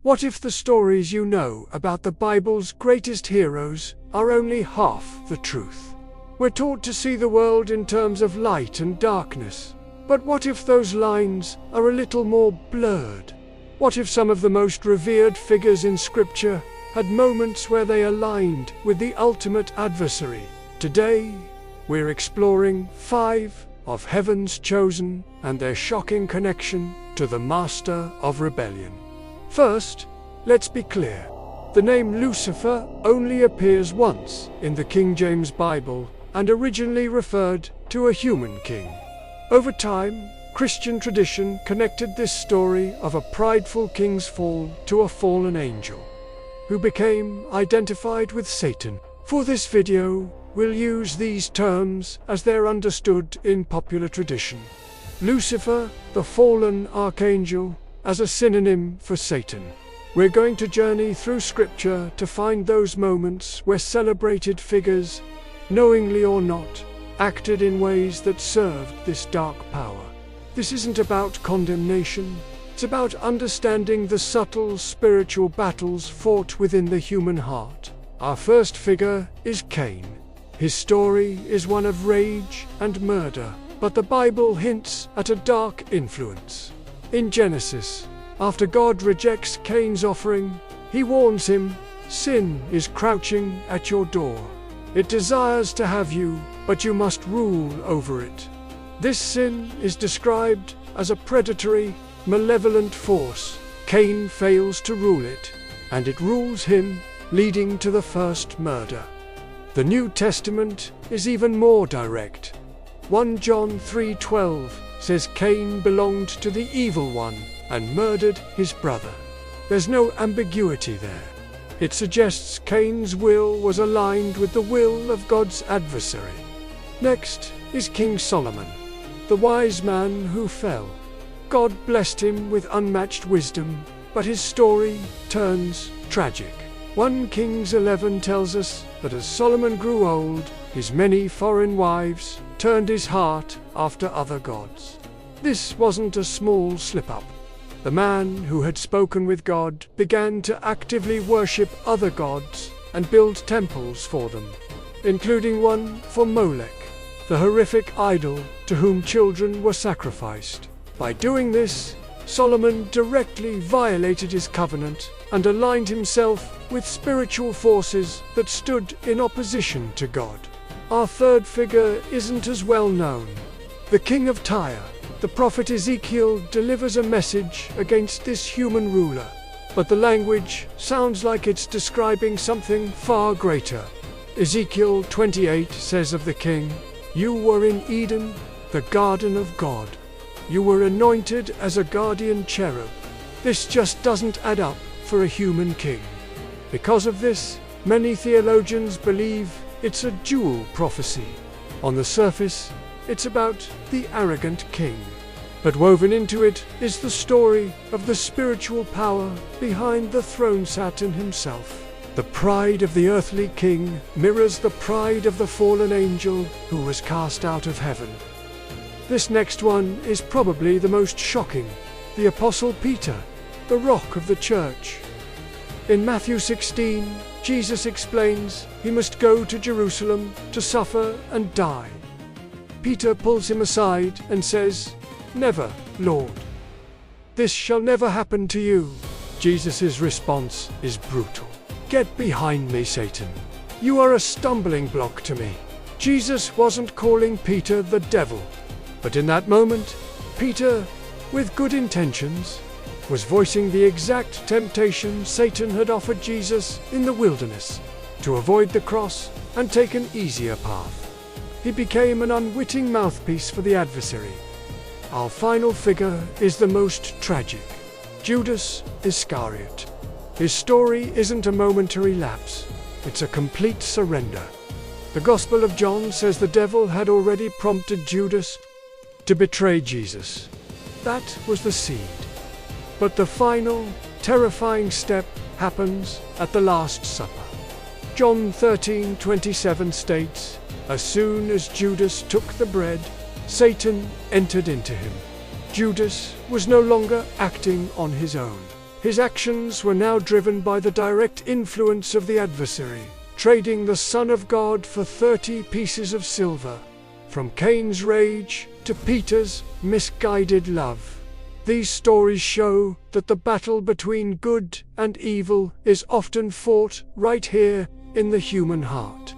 What if the stories you know about the Bible's greatest heroes are only half the truth? We're taught to see the world in terms of light and darkness. But what if those lines are a little more blurred? What if some of the most revered figures in Scripture had moments where they aligned with the ultimate adversary? Today, we're exploring 5 of heaven's chosen and their shocking connection to the master of rebellion. First, let's be clear. The name Lucifer only appears once in the King James Bible and originally referred to a human king. Over time, Christian tradition connected this story of a prideful king's fall to a fallen angel, who became identified with Satan. For this video, we'll use these terms as they're understood in popular tradition. Lucifer, the fallen archangel, as a synonym for Satan. We're going to journey through Scripture to find those moments where celebrated figures, knowingly or not, acted in ways that served this dark power. This isn't about condemnation, it's about understanding the subtle spiritual battles fought within the human heart. Our first figure is Cain. His story is one of rage and murder, but the Bible hints at a dark influence. In Genesis, after God rejects Cain's offering, he warns him, "Sin is crouching at your door. It desires to have you, but you must rule over it." This sin is described as a predatory, malevolent force. Cain fails to rule it, and it rules him, leading to the first murder. The New Testament is even more direct. 1 John 3:12 says Cain belonged to the evil one and murdered his brother. There's no ambiguity there. It suggests Cain's will was aligned with the will of God's adversary. Next is King Solomon, the wise man who fell. God blessed him with unmatched wisdom, but his story turns tragic. 1 Kings 11 tells us that as Solomon grew old, his many foreign wives turned his heart after other gods. This wasn't a small slip-up. The man who had spoken with God began to actively worship other gods and build temples for them, including one for Molech, the horrific idol to whom children were sacrificed. By doing this, Solomon directly violated his covenant and aligned himself with spiritual forces that stood in opposition to God. Our third figure isn't as well known. The king of Tyre. The prophet Ezekiel delivers a message against this human ruler, but the language sounds like it's describing something far greater. Ezekiel 28 says of the king, "You were in Eden, the garden of God. You were anointed as a guardian cherub." This just doesn't add up for a human king. Because of this, many theologians believe it's a dual prophecy. On the surface, it's about the arrogant king, but woven into it is the story of the spiritual power behind the throne Satan himself. The pride of the earthly king mirrors the pride of the fallen angel who was cast out of heaven. This next one is probably the most shocking. The Apostle Peter, the rock of the church. In Matthew 16, Jesus explains he must go to Jerusalem to suffer and die. Peter pulls him aside and says, "Never, Lord. This shall never happen to you." Jesus' response is brutal. "Get behind me, Satan. You are a stumbling block to me." Jesus wasn't calling Peter the devil, but in that moment, Peter, with good intentions, was voicing the exact temptation Satan had offered Jesus in the wilderness, to avoid the cross and take an easier path. He became an unwitting mouthpiece for the adversary. Our final figure is the most tragic, Judas Iscariot. His story isn't a momentary lapse, it's a complete surrender. The Gospel of John says the devil had already prompted Judas to betray Jesus. That was the seed. But the final, terrifying step happens at the Last Supper. John 13:27 states, "As soon as Judas took the bread, Satan entered into him." Judas was no longer acting on his own. His actions were now driven by the direct influence of the adversary, trading the Son of God for 30 pieces of silver. From Cain's rage to Peter's misguided love. These stories show that the battle between good and evil is often fought right here in the human heart.